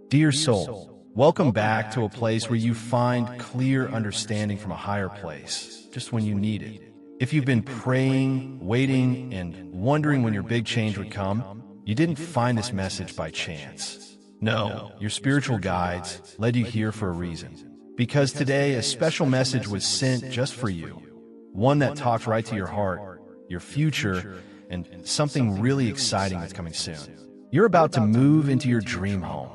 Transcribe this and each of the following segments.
Dear soul, welcome back to a place where you find clear understanding from a higher place, just when you need it. If you've been praying, waiting, and wondering when your big change would come, you didn't find this message by chance. No, your spiritual guides led you here for a reason. Because today, a special message was sent just for you. One that talks right to your heart, your future, and something really exciting that's coming soon. You're about to move into your dream home.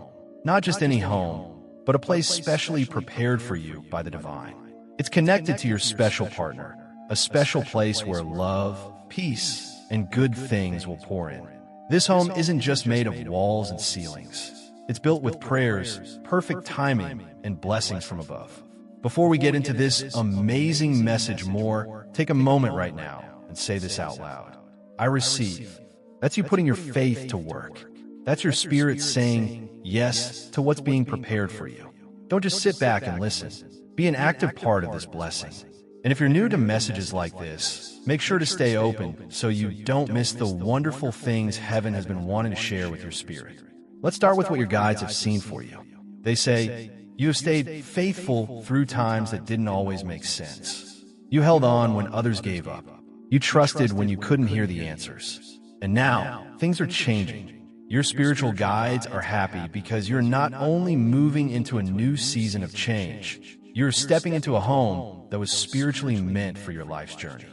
Not just any home, but a place specially prepared for you by the divine. It's connected to your special partner, a special place where love, peace, and good things will pour in. This home isn't just made of walls and ceilings. It's built with prayers, perfect timing, and blessings from above. Before we get into this amazing message more, take a moment right now and say this out loud. I receive. That's you putting your faith to work. That's your spirit saying yes to what's being prepared for you. Don't just sit back and listen. Be an active part of this blessing. And if you're new to messages like this, make sure to stay open so you don't miss the wonderful things heaven has been wanting to share with your spirit. Let's start with what your guides have seen for you. They say, you have stayed faithful through times that didn't always make sense. You held on when others gave up. You trusted when you couldn't hear the answers. And now, things are changing. Your spiritual guides are happy because you're not only moving into a new season of change, you're stepping into a home that was spiritually meant for your life's journey.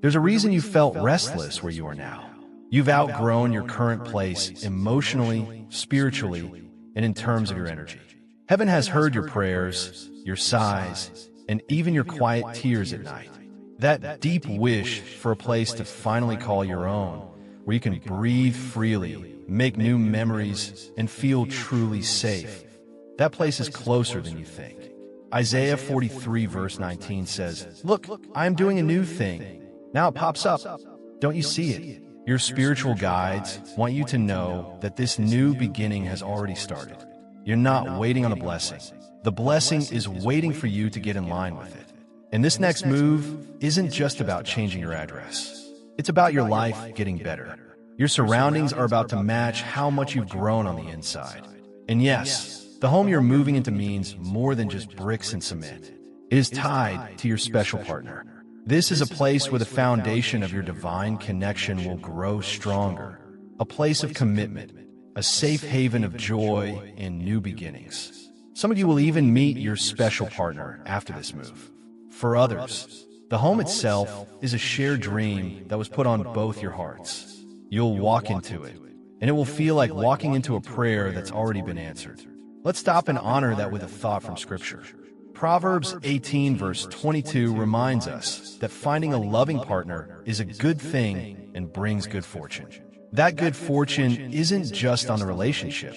There's a reason you felt restless where you are now. You've outgrown your current place emotionally, spiritually, and in terms of your energy. Heaven has heard your prayers, your sighs, and even your quiet tears at night. That deep wish for a place to finally call your own, where you can breathe freely, make new memories, and feel truly safe. That place is closer than you think. Isaiah 43 verse 19 says, "Look, I am doing a new thing. Now it pops up. Don't you see it?" Your spiritual guides want you to know that this new beginning has already started. You're not waiting on the blessing. The blessing is waiting for you to get in line with it. And this next move isn't just about changing your address. It's about your life getting better. Your surroundings are about to match how much you've grown on the inside. And yes, the home you're moving into means more than just bricks and cement. It is tied to your special partner. This is a place where the foundation of your divine connection will grow stronger. A place of commitment, a safe haven of joy and new beginnings. Some of you will even meet your special partner after this move. For others, the home itself is a shared dream that was put on both your hearts. You'll walk into it, and it will feel like walking into a prayer that's already been answered. Let's stop and honor that with a thought from Scripture. Proverbs 18 verse 22 reminds us that finding a loving partner is a good thing and brings good fortune. That good fortune isn't just on the relationship.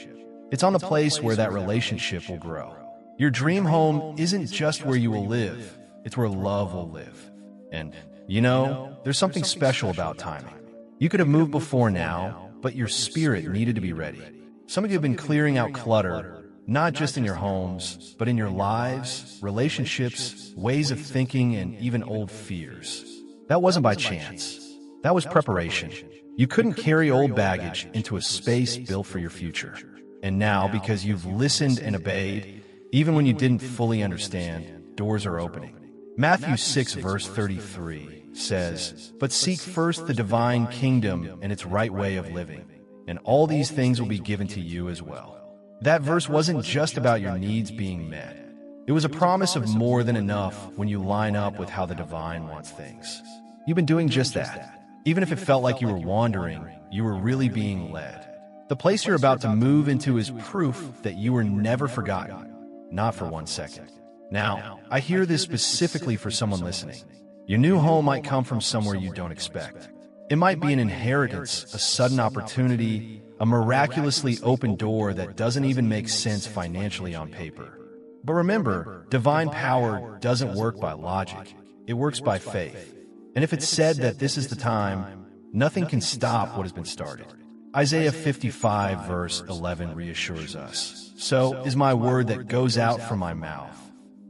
It's on the place where that relationship will grow. Your dream home isn't just where you will live. It's where love will live. And, there's something special about timing. You could have moved before now, but your spirit needed to be ready. Some of you have been clearing out clutter, not just in your homes, but in your lives, relationships, ways of thinking, and even old fears. That wasn't by chance. That was preparation. You couldn't carry old baggage into a space built for your future. And now, because you've listened and obeyed, even when you didn't fully understand, doors are opening. Matthew 6 verse 33 says, "But seek first the divine kingdom and its right way of living, and all these things will be given to you as well." That verse wasn't just about your needs being met. It was a promise of more than enough when you line up with how the divine wants things. You've been doing just that. Even if it felt like you were wandering, you were really being led. The place you're about to move into is proof that you were never forgotten, not for 1 second. Now, I hear this specifically for someone listening. Your new home might come from somewhere you don't expect. It might be an inheritance, a sudden opportunity, a miraculously open door that doesn't even make sense financially on paper. But remember, divine power doesn't work by logic. It works by faith. And if it's said that this is the time, nothing can stop what has been started. Isaiah 55 verse 11 reassures us. "So is my word that goes out from my mouth.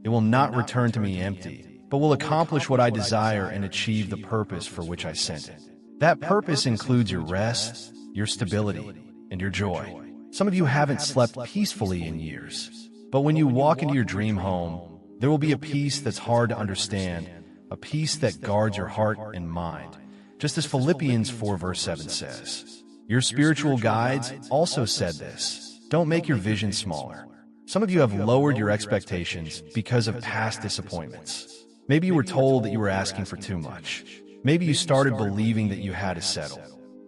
It will not return to me empty, but will accomplish what I desire and achieve the purpose for which I sent it." That purpose includes your rest, your stability, and your joy. Some of you haven't slept peacefully in years. But when you walk into your dream home, there will be a peace that's hard to understand, a peace that guards your heart and mind. Just as Philippians 4 verse 7 says. Your spiritual guides also said this. Don't make your vision smaller. Some of you have lowered your expectations because of past disappointments. Maybe you were told that you were asking for too much. Maybe you started believing that you had to settle.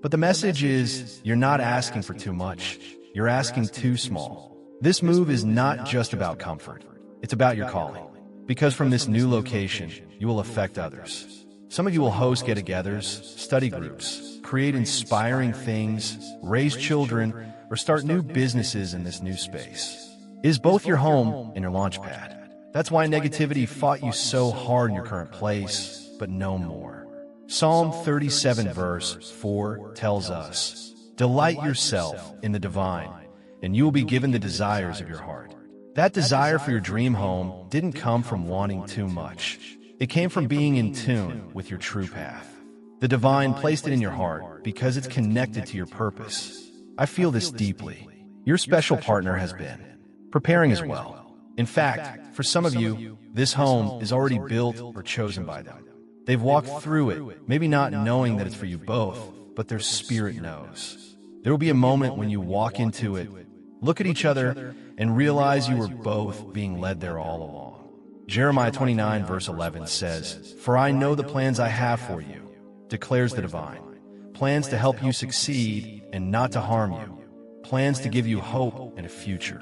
But the message is, you're not asking for too much. You're asking too small. This move is not just about comfort. It's about your calling. Because from this new location, you will affect others. Some of you will host get-togethers, study groups, create inspiring things, raise children, or start new businesses in this new space. It is both your home and your launch pad. That's why negativity fought you so hard in your current place, but no more. Psalm 37 verse 4 tells us, delight yourself in the divine, and you will be given the desires of your heart. That desire for your dream home didn't come from wanting too much. It came from being in tune with your true path. The divine placed it in your heart because it's connected to your purpose. I feel this deeply. Your special partner has been preparing as well. In fact, for some of you, this home is already built or chosen by them. They've walked through it, maybe not knowing that it's for you both, but their spirit knows. There will be a moment when you walk into it, look at each other, and realize you were both being led there all along. Jeremiah 29 verse 11 says, for I know the plans I have for you, declares the divine. Plans to help you succeed and not to harm you. Plans to give you hope and a future.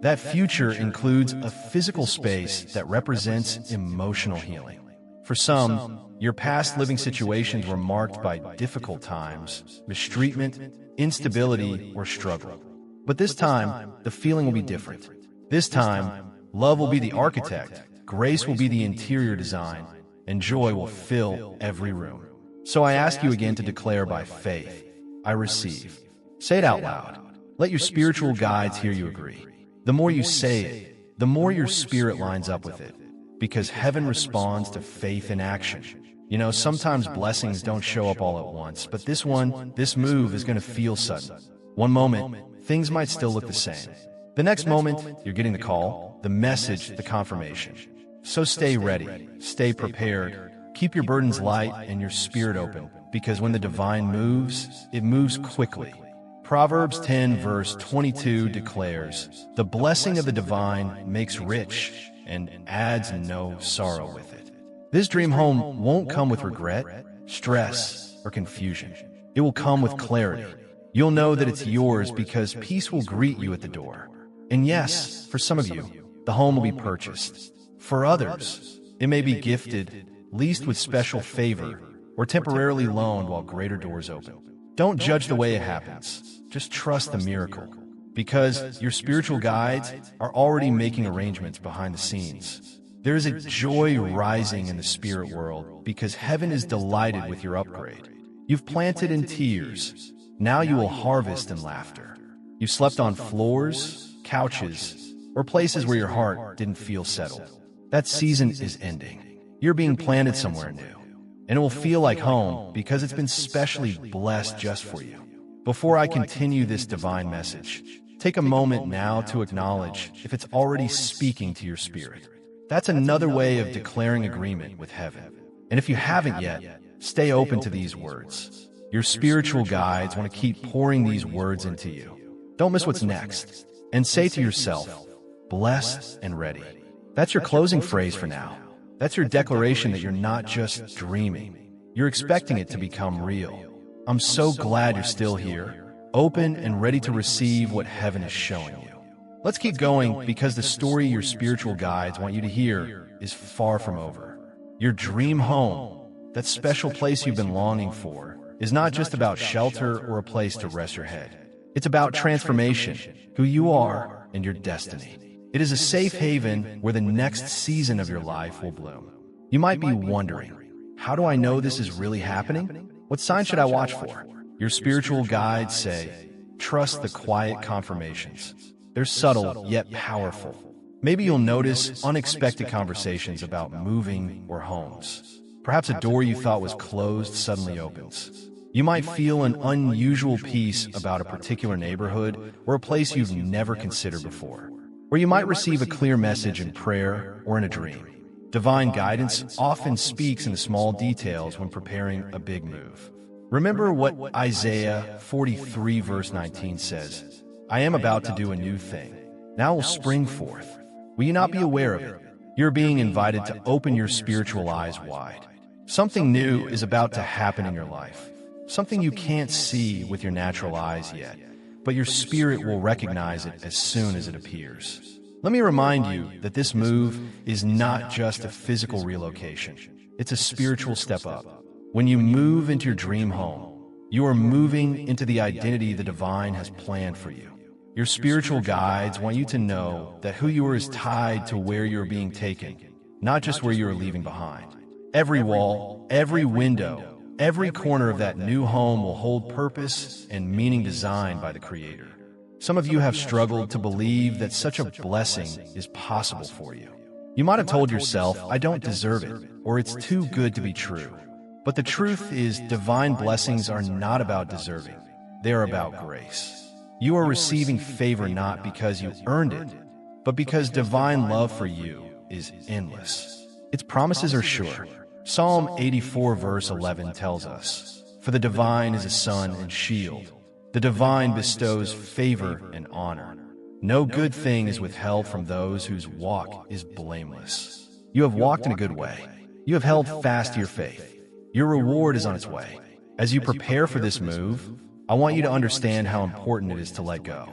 That future includes a physical space that represents emotional healing. For some, your past living situations were marked by difficult times, mistreatment, instability, or struggle. But this time, the feeling will be different. This time, love will be the architect, grace will be the interior design, and joy will fill every room. So I ask you again to declare by faith, I receive. Say it out loud. Let your spiritual guides hear you agree. The more you say it, the more your spirit lines up with it. Because heaven responds to faith in action. You know, sometimes blessings don't show up all at once, but this move is going to feel sudden. One moment, things might still look the same. The next moment, you're getting the call, the message, the confirmation. So stay ready, stay prepared, keep your burdens light and your spirit open, because when the divine moves, it moves quickly. Proverbs 10 verse 22 declares, the blessing of the divine makes rich and adds no sorrow with it. This dream home won't come with regret, stress, or confusion. It will come with clarity. You'll know that it's yours because peace will greet you at the door. And yes, for some of you, the home will be purchased. For others, it may be gifted, leased with special favor, or temporarily loaned while greater doors open. Don't judge the way it happens. Just trust the miracle. Because your spiritual guides are already making arrangements behind the scenes. There is a joy rising in the spirit world because heaven is delighted with your upgrade. You've planted in tears. Now you will harvest in laughter. You've slept on floors, couches, or places where your heart didn't feel settled. That season is ending. You're being planted somewhere new. And it will feel like home because it's been specially blessed just for you. Before I continue this divine message, take a moment now to acknowledge if it's already speaking to your spirit. That's another way of declaring agreement with heaven. And if you haven't yet, stay open to these words. Your spiritual guides want to keep pouring these words into you. Don't miss what's next. And say to yourself, blessed and ready. That's your closing phrase for now. That's your declaration that you're not just dreaming. You're expecting it to become real. I'm so glad you're still here, open and ready to receive what heaven is showing you. Let's keep going because the story your spiritual guides want you to hear is far from over. Your dream home, that special place you've been longing for, is not just about shelter or a place to rest your head. It's about transformation, who you are, and your destiny. It is a safe haven where the next season of your life will bloom. You might be wondering, how do I know this is really happening? What sign should I watch for? Your spiritual guides say, trust the quiet confirmations. They're subtle yet powerful. Maybe you'll notice unexpected conversations about moving or homes. Perhaps a door you thought was closed suddenly opens. You might feel an unusual peace about a particular neighborhood or a place you've never considered before. Or you might receive a clear message in prayer or in a dream. Divine guidance often speaks in the small details when preparing a big move. Remember what Isaiah 43 verse 19 says, "I am about to do a new thing. Now it will spring forth. Will you not be aware of it?" You're being invited to open your spiritual eyes wide. Something new is about to happen in your life. Something you can't see with your natural eyes yet, but your spirit will recognize it as soon as it appears. Let me remind you that this move is not just a physical relocation. It's a spiritual step up. When you move into your dream home, you are moving into the identity the divine has planned for you. Your spiritual guides want you to know that who you are is tied to where you are being taken, not just where you are leaving behind. Every wall, every window, every corner of that new home will hold purpose and meaning designed by the Creator. Some of you have struggled to believe that such a blessing is possible for you. You might have told yourself, "I don't deserve it," or "It's too good to be true." But the truth is, divine blessings are not about deserving. They are about grace. You are receiving favor not because you earned it, but because divine love for you is endless. Its promises are sure. Psalm 84 verse 11 tells us, "For the divine is a sun and shield. The divine bestows favor and honor. No good thing is withheld from those whose walk is blameless." You have walked in a good way. You have held fast to your faith. Your reward is on its way. As you prepare for this move, I want you to understand how important it is to let go.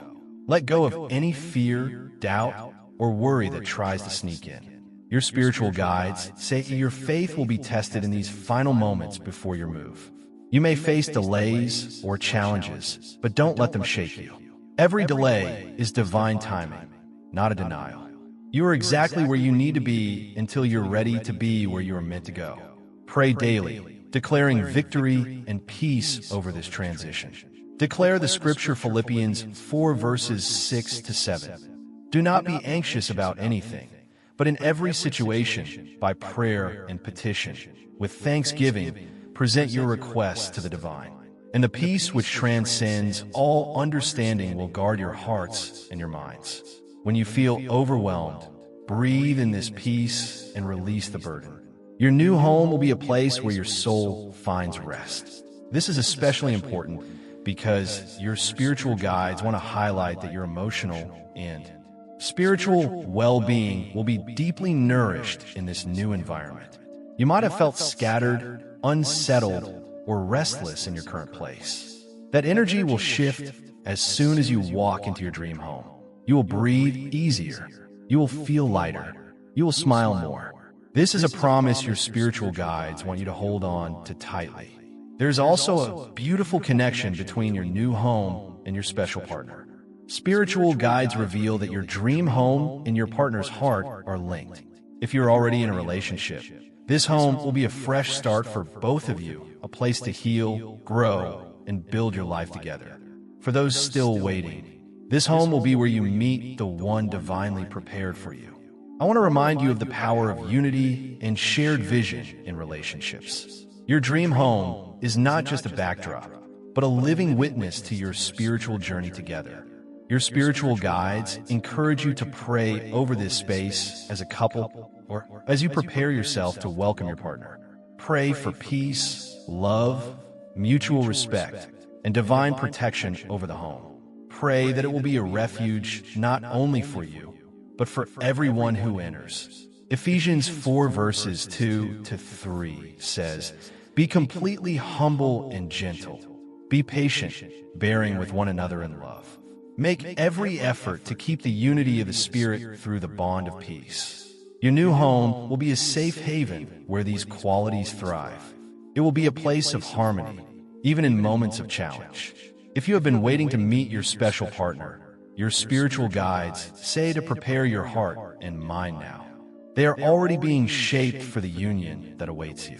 Let go of any fear, doubt, or worry that tries to sneak in. Your spiritual guides say your faith will be tested in these final moments before your move. You may face delays or challenges, but don't let them shake you. Every delay is divine timing, not a denial. You are exactly where you need to be until you're ready to be where you are meant to go. Pray daily, declaring victory and peace over this transition. Declare the scripture Philippians 4 verses 6 to 7. Do not be anxious about anything, but in every situation, by prayer and petition, with thanksgiving, present your requests to the divine. And the peace which transcends all understanding will guard your hearts and your minds. When you feel overwhelmed, breathe in this peace and release the burden. Your new home will be a place where your soul finds rest. This is especially important because your spiritual guides want to highlight that your emotional and spiritual well-being will be deeply nourished in this new environment. You might have felt scattered, unsettled, or restless in your current place. That energy will shift as soon as you walk into your dream home. You will breathe easier. You will feel lighter. You will smile more. This is a promise your spiritual guides want you to hold on to tightly. There's also a beautiful connection between your new home and your special partner. Spiritual guides reveal that your dream home and your partner's heart are linked. If you're already in a relationship, this home will be a fresh start for both of you, a place to heal, grow, and build your life together. For those still waiting, this home will be where you meet the one divinely prepared for you. I want to remind you of the power of unity and shared vision in relationships. Your dream home is not just a backdrop, but a living witness to your spiritual journey together. Your spiritual guides encourage you to pray over this space as a couple or as you prepare yourself to welcome your partner. Pray for peace, love, mutual respect, and divine protection over the home. Pray that it will be a refuge not only for you, but for everyone who enters. Ephesians 4 verses 2 to 3 says, "Be completely humble and gentle. Be patient, bearing with one another in love. Make every effort to keep the unity of the Spirit through the bond of peace." Your new home will be a safe haven where these qualities thrive. It will be a place of harmony, even in moments of challenge. If you have been waiting to meet your special partner, your spiritual guides say to prepare your heart and mind now. They are already being shaped for the union that awaits you.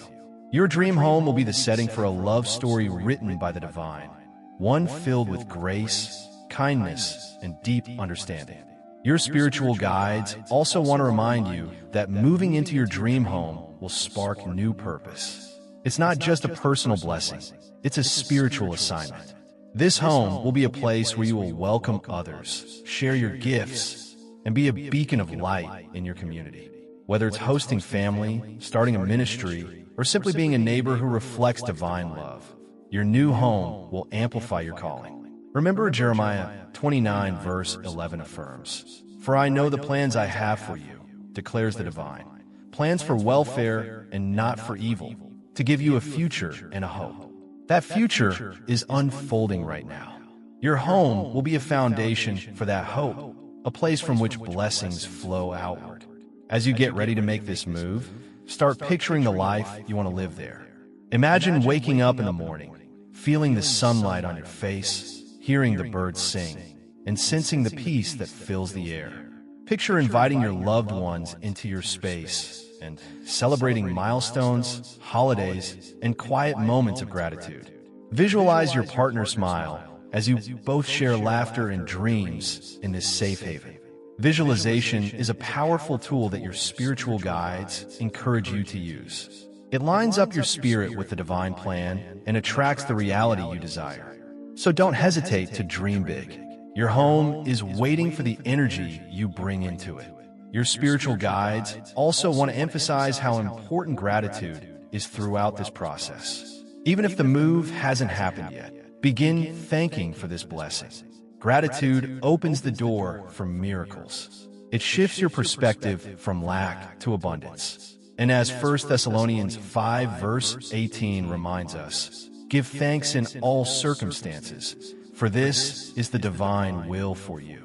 Your dream home will be the setting for a love story written by the divine, one filled with grace, kindness, and deep understanding. Your spiritual guides also want to remind you that moving into your dream home will spark new purpose. It's not just a personal blessing, it's a spiritual assignment. This home will be a place where you will welcome others, share your gifts, and be a beacon of light in your community. Whether it's hosting family, starting a ministry, or simply being a neighbor who reflects divine love, your new home will amplify your calling. Remember, Jeremiah 29 verse 11 affirms, "For I know the plans I have for you, declares the divine, plans for welfare and not for evil, to give you a future and a hope." That future is unfolding right now. Your home will be a foundation for that hope, a place from which blessings flow outward. As you get ready to make this move, start picturing the life you want to live there. Imagine waking up in the morning, feeling the sunlight on your face, hearing the birds sing, and sensing the peace that fills the air. Picture inviting your loved ones into your space and celebrating milestones, holidays, and quiet moments of gratitude. Visualize your partner smile as you both share laughter and dreams in this safe haven. Visualization is a powerful tool that your spiritual guides encourage you to use. It lines up your spirit with the divine plan and attracts the reality you desire. So don't hesitate to dream big. Your home is waiting for the energy you bring into it. Your spiritual guides also want to emphasize how important gratitude is throughout this process. Even if the move hasn't happened yet, begin thanking for this blessing. Gratitude opens the door for miracles. It shifts your perspective from lack to abundance. And as 1 Thessalonians 5 verse 18 reminds us, give thanks in all circumstances, for this is the divine will for you.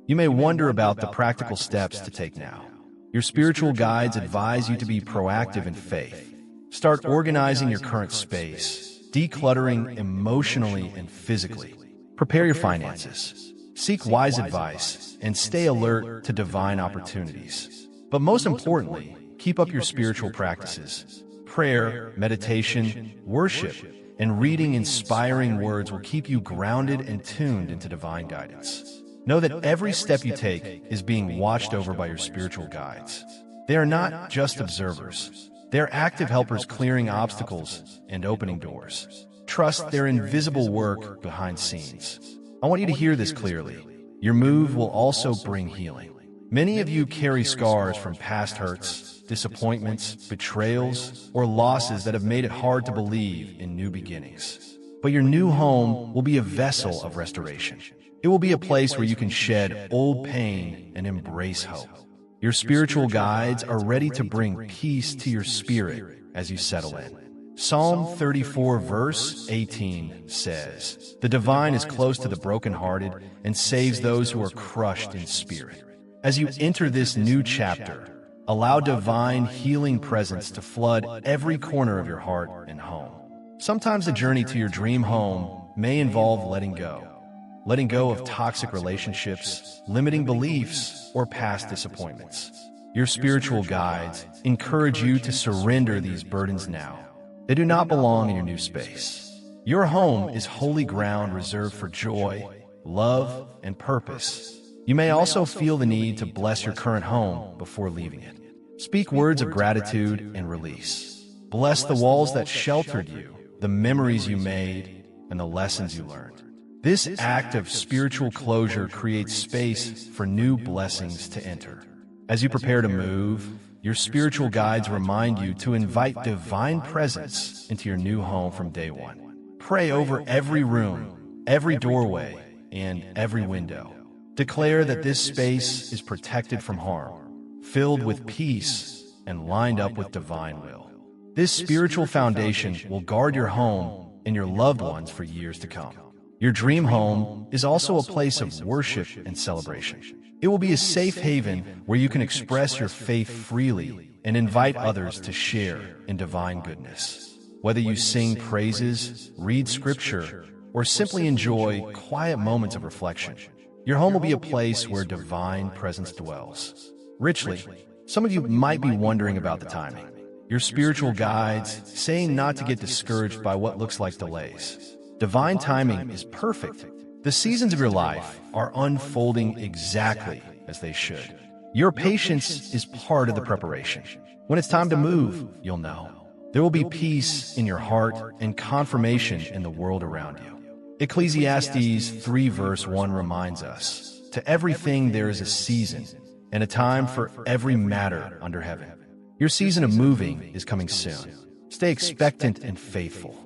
You may wonder about the practical steps to take now. Your spiritual guides advise you to be proactive in faith. Start organizing your current space, decluttering emotionally and physically. Prepare your finances. Seek wise advice and stay alert to divine opportunities. But most importantly, keep up your spiritual practices. Prayer, meditation, worship, and reading inspiring words will keep you grounded and tuned into divine guidance. Know that every step you take is being watched over by your spiritual guides. They are not just observers. They are active helpers clearing obstacles and opening doors. Trust their invisible work behind scenes. I want you to hear this clearly. Your move will also bring healing. Many of you carry scars from past hurts, disappointments, betrayals, or losses that have made it hard to believe in new beginnings. But your new home will be a vessel of restoration. It will be a place where you can shed old pain and embrace hope. Your spiritual guides are ready to bring peace to your spirit as you settle in. Psalm 34 verse 18 says, "The divine is close to the brokenhearted and saves those who are crushed in spirit." As you enter this new chapter, allow divine healing presence to flood every corner of your heart and home. Sometimes the journey to your dream home may involve letting go. Letting go of toxic relationships, limiting beliefs, or past disappointments. Your spiritual guides encourage you to surrender these burdens now. They do not belong in your new space. Your home is holy ground reserved for joy, love, and purpose. You may also feel the need to bless your current home before leaving it. Speak words of gratitude and release. Bless the walls that sheltered you, the memories you made, and the lessons you learned. This act of spiritual closure creates space for new blessings to enter. As you prepare to move, your spiritual guides remind you to invite divine presence into your new home from day one. Pray over every room, every doorway, and every window. Declare that this space is protected from harm, filled with peace, and lined up with divine will. This spiritual foundation will guard your home and your loved ones for years to come. Your dream home is also a place of worship and celebration. It will be a safe haven where you can express your faith freely and invite others to share in divine goodness. Whether you sing praises, read scripture, or simply enjoy quiet moments of reflection, your home will be a place where divine presence dwells. Richly, some of you might be wondering about the timing. Your spiritual guides say not to get discouraged by what looks like delays. Divine timing is perfect. The seasons of your life are unfolding exactly as they should. Your patience is part of the preparation. When it's time to move, you'll know. There will be peace in your heart and confirmation in the world around you. Ecclesiastes 3 verse 1 reminds us, "To everything there is a season, and a time for every matter under heaven." Your season of moving is coming soon. Stay expectant and faithful.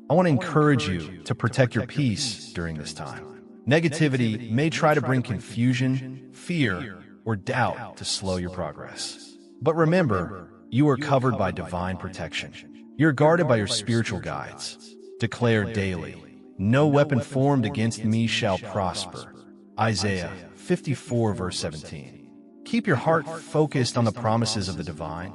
I want to encourage you to protect your peace during this time. Negativity may try to bring confusion, fear, or doubt to slow your progress. But remember, you are covered by divine protection. You're guarded by your spiritual guides. Declare daily, "No weapon formed against me shall prosper." Isaiah 54 verse 17. Keep your heart focused on the promises of the divine,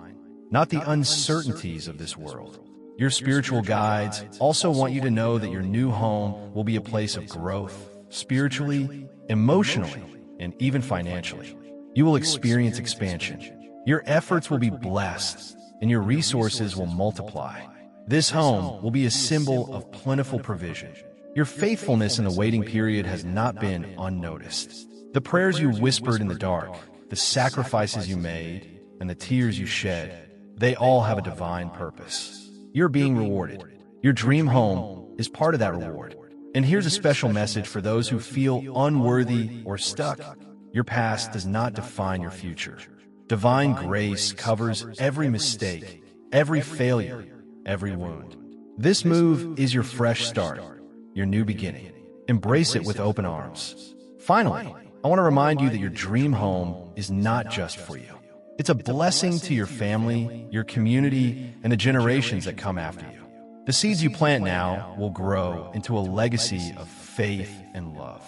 not the uncertainties of this world. Your spiritual guides also want you to know that your new home will be a place of growth, spiritually, emotionally, and even financially. You will experience expansion. Your efforts will be blessed, and your resources will multiply. This home will be a symbol of plentiful provision. Your faithfulness in the waiting period has not been unnoticed. The prayers you whispered in the dark, the sacrifices you made, and the tears you shed, they all have a divine purpose. You're being rewarded. Your dream home is part of that reward. And here's a special message for those who feel unworthy or stuck. Your past does not define your future. Divine grace covers every mistake, every failure, every wound. This move is your fresh start, your new beginning. Embrace it with open arms. Finally, I want to remind you that your dream home is not just for you. It's a blessing to your family, your community, and the generations that come after you. The seeds you plant now will grow into a legacy of faith and love.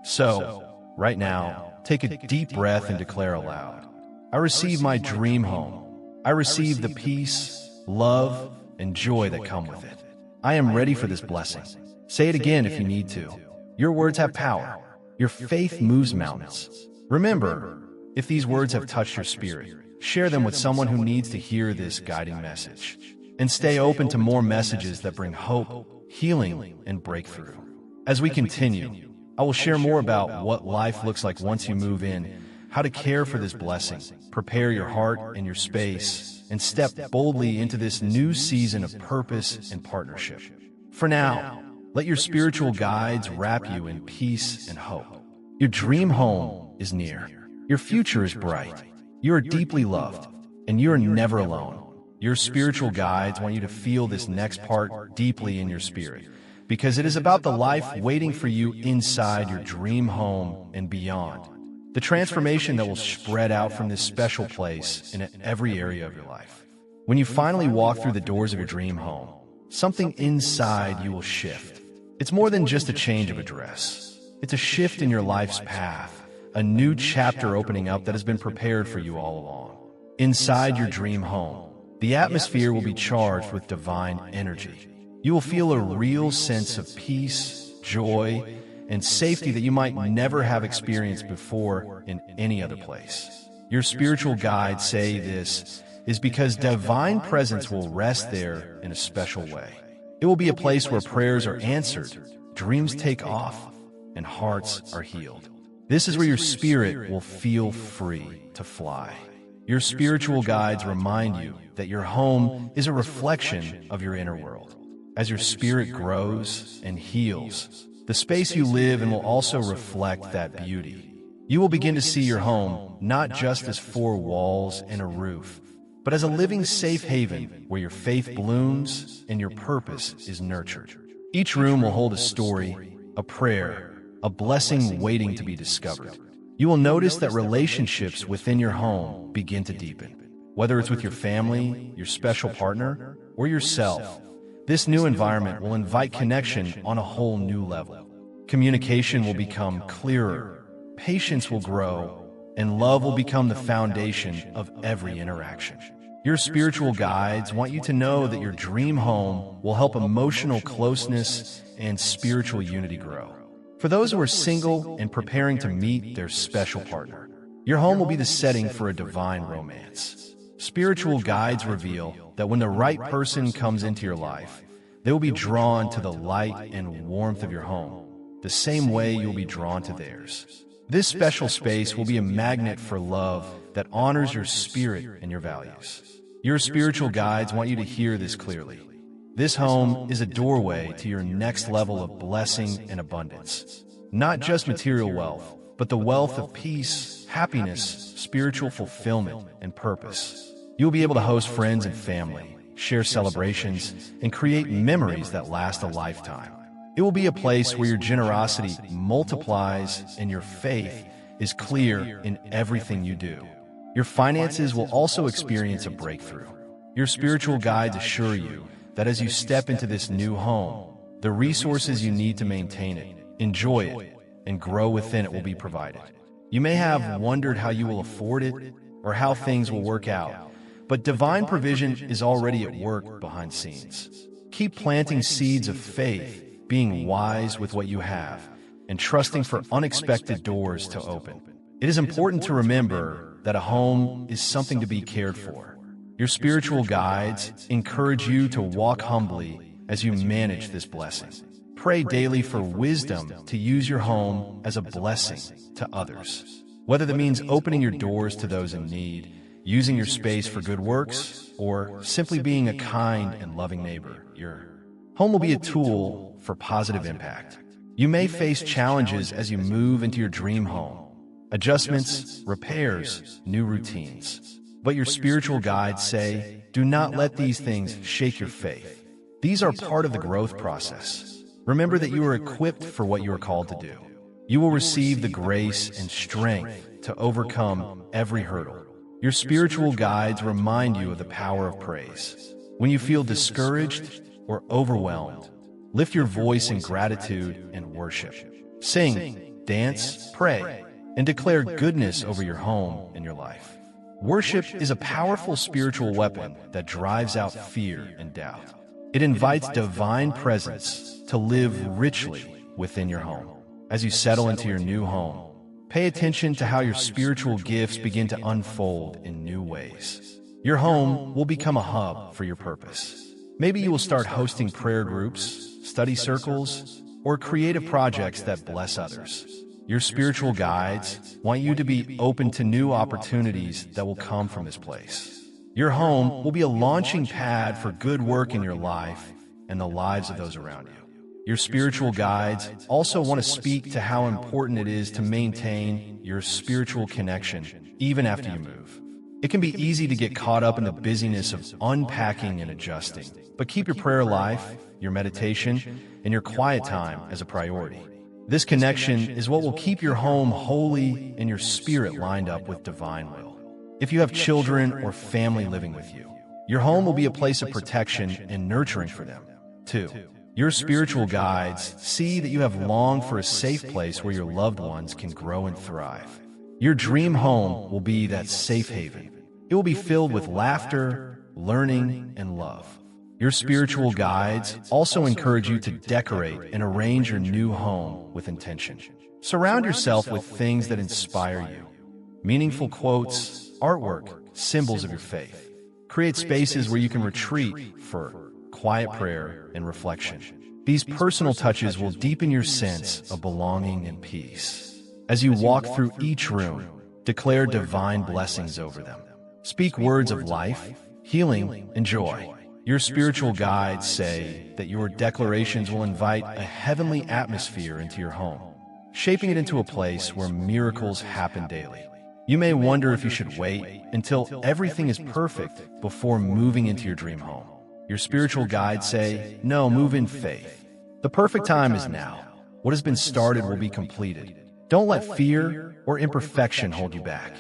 So, right now, take a deep breath and declare aloud, "I receive my dream home. I receive the peace, love, and joy that come with it. I am ready for this blessing." Say it again if you need to. Your words have power. Your faith moves mountains. Remember, if these words have touched your spirit, share them with someone who needs to hear this guiding message. And stay open to more messages that bring hope, healing, and breakthrough. As we continue, I will share more about what life looks like once you move in, how to care for this blessing, prepare your heart and your space, and step boldly into this new season of purpose and partnership. For now, let your spiritual guides wrap you in peace and hope. Your dream home is near. Your future is bright. You are deeply loved, and you are never alone. Your spiritual guides want you to feel this next part deeply in your spirit, because it is about the life waiting for you inside your dream home and beyond. The transformation that will spread out from this special place in every area of your life. When you finally walk through the doors of your dream home, something inside you will shift. It's more than just a change of address. It's a shift in your life's path, a new chapter opening up that has been prepared for you all along. Inside your dream home, the atmosphere will be charged with divine energy. You will feel a real sense of peace, joy, and safety that you might never have experienced before in any other place. Your spiritual guides say this is because divine presence will rest there in a special way. It will be a place where prayers are answered, dreams take off, and hearts are healed. This is where your spirit will feel free to fly. Your spiritual guides remind you that your home is a reflection of your inner world. As your spirit grows and heals, the space you live in will also reflect that beauty. You will begin to see your home not just as four walls and a roof, but as a living safe haven where your faith blooms and your purpose is nurtured. Each room will hold a story, a prayer, a blessing waiting to be discovered. You will notice that relationships within your home begin to deepen. Whether it's with your family, your special partner, or yourself, this new environment will invite connection on a whole new level. Communication will become clearer, patience will grow, and love will become the foundation of every interaction. Your spiritual guides want you to know that your dream home will help emotional closeness and spiritual unity grow. For those who are single and preparing to meet their special partner, your home will be the setting for a divine romance. Spiritual guides reveal that when the right person comes into your life, they will be drawn to the light and warmth of your home, the same way you'll be drawn to theirs. This special space will be a magnet for love that honors your spirit and your values. Your spiritual guides want you to hear this clearly. This home is a doorway to your next level of blessing and abundance. Not just material wealth, but the wealth of peace, happiness, spiritual fulfillment, and purpose. You'll be able to host friends and family, share celebrations, and create memories that last a lifetime. It will be a place where your generosity multiplies and your faith is clear in everything you do. Your finances will also experience a breakthrough. Your spiritual guides assure you that as you step into this new home, the resources you need to maintain it, enjoy it, and grow within it will be provided. You may have wondered how you will afford it or how things will work out, but divine provision is already at work behind scenes. Keep planting seeds of faith, being wise with what you have, and trusting for unexpected doors to open. It is important to remember that a home is something to be cared for. Your spiritual guides encourage you to walk humbly as you manage this blessing. Pray daily for wisdom to use your home as a blessing to others. Whether that means opening your doors to those in need, using your space for good works, or simply being a kind and loving neighbor, your home will be a tool for positive impact. You may face challenges as you move into your dream home. Adjustments, repairs, new routines. But your spiritual guides say, do not let these things shake your faith. These are part of the growth process. Remember that you are equipped for what you are called to do. You will receive the grace and strength to overcome every hurdle. Your spiritual guides remind you of the power of praise. When you feel discouraged or overwhelmed, lift your voice in gratitude and worship. Sing, dance, pray, and declare goodness over your home and your life. Worship is a powerful spiritual weapon that drives out fear and doubt. It invites divine presence to live richly within your home. As you settle into your new home, pay attention to how your spiritual gifts begin to unfold in new ways. Your home will become a hub for your purpose. Maybe you will start hosting prayer groups, study circles, or creative projects that bless others. Your spiritual guides want you to be open to new opportunities that will come from this place. Your home will be a launching pad for good work in your life and the lives of those around you. Your spiritual guides also want to speak to how important it is to maintain your spiritual connection even after you move. It can be easy to get caught up in the busyness of unpacking and adjusting, but keep your prayer life, your meditation, and your quiet time as a priority. This connection is what will keep your home holy and your spirit lined up with divine will. If you have children or family living with you, your home will be a place of protection and nurturing for them. 2. Your spiritual guides see that you have longed for a safe place where your loved ones can grow and thrive. Your dream home will be that safe haven. It will be filled with laughter, learning, and love. Your spiritual guides also encourage you to decorate and arrange your new home with intention. Surround yourself with things that inspire you. Meaningful quotes, artwork, symbols of your faith. Create spaces where you can retreat for quiet prayer and reflection. These personal touches will deepen your sense of belonging and peace. As you walk through each room, declare divine blessings over them. Speak words of life, healing, and joy. Your spiritual guides say that your declarations will invite a heavenly atmosphere into your home, shaping it into a place where miracles happen daily. You may wonder if you should wait until everything is perfect before moving into your dream home. Your spiritual guides say, no, move in faith. The perfect time is now. What has been started will be completed. Don't let fear or imperfection hold you back.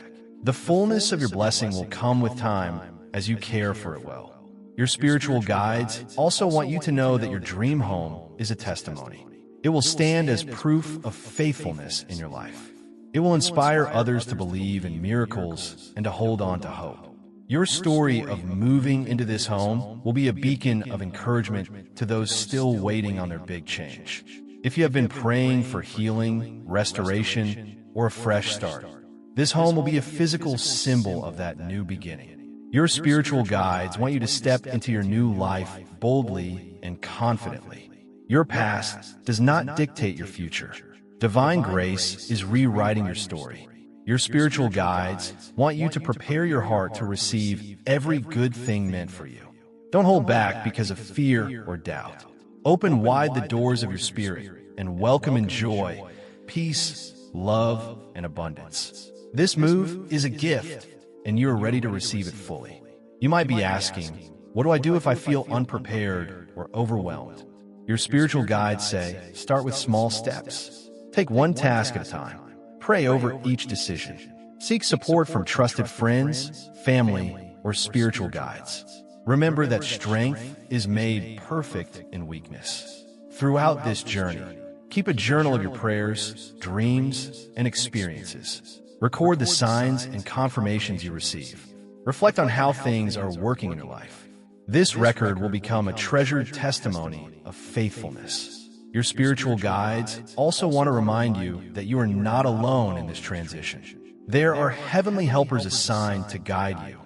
The fullness of your blessing will come with time as you care for it well. Your spiritual guides also want you to know that your dream home is a testimony. It will stand as proof of faithfulness in your life. It will inspire others to believe in miracles and to hold on to hope. Your story of moving into this home will be a beacon of encouragement to those still waiting on their big change. If you have been praying for healing, restoration, or a fresh start, this home will be a physical symbol of that new beginning. Your spiritual guides want you to step into your new life boldly and confidently. Your past does not dictate your future. Divine grace is rewriting your story. Your spiritual guides want you to prepare your heart to receive every good thing meant for you. Don't hold back because of fear or doubt. Open wide the doors of your spirit and welcome in joy, peace, love, and abundance. This move is a gift, and you are ready to receive it fully. You might be asking, what do I do if I feel unprepared or overwhelmed? Your spiritual guides say, start with small steps. Take one task at a time. Pray over each decision. Seek support from trusted friends, family, or spiritual guides. Remember that strength is made perfect in weakness. Throughout this journey, keep a journal of your prayers, dreams, and experiences. Record the signs and confirmations you receive. Reflect on how things are working in your life. This record will become a treasured testimony of faithfulness. Your spiritual guides also want to remind you that you are not alone in this transition. There are heavenly helpers assigned to guide you,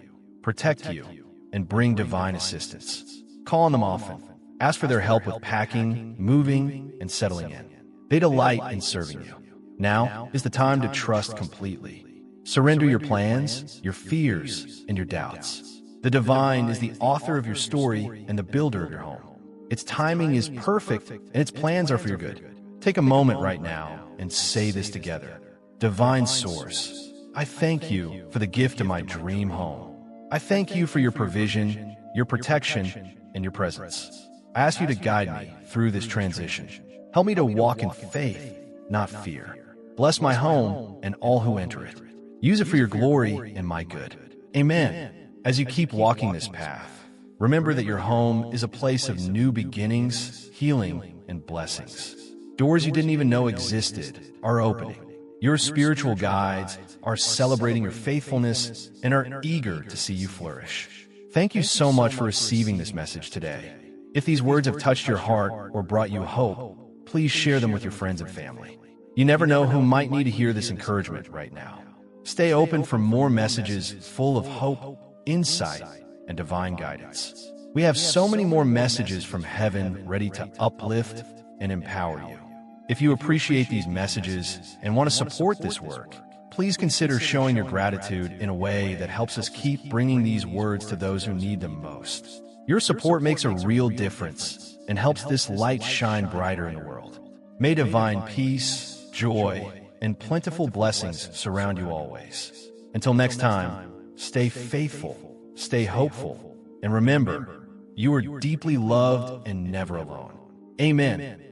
protect you, and bring divine assistance. Call on them often. Ask for their help with packing, moving, and settling in. They delight in serving you. Now is the time to trust completely. Surrender your plans, your fears, and your doubts. The divine is the author of your story and the builder of your home. Its timing is perfect, and its plans are for your good. Take a moment right now and say this together. Divine Source, I thank you for the gift of my dream home. I thank you for your provision, your protection, and your presence. I ask you to guide me through this transition. Help me to walk in faith, not fear. Bless my home and all who enter it. Use it for your glory and my good. Amen. As you keep walking this path, remember that your home is a place of new beginnings, healing, and blessings. Doors you didn't even know existed are opening. Your spiritual guides are celebrating your faithfulness and are eager to see you flourish. Thank you so much for receiving this message today. If these words have touched your heart or brought you hope, please share them with your friends and family. You never know who might need to hear this encouragement right now. Stay open for more messages full of hope, insight, and divine guidance. We have so many more messages from heaven ready to uplift and empower you. If you appreciate these messages and want to support this work, please consider showing your gratitude in a way that helps us keep bringing these words to those who need them most. Your support makes a real difference and helps this light shine brighter in the world. May divine peace, joy, and plentiful blessings surround you always. Until next time, stay faithful, stay hopeful, and remember, you are deeply loved and never alone. Amen.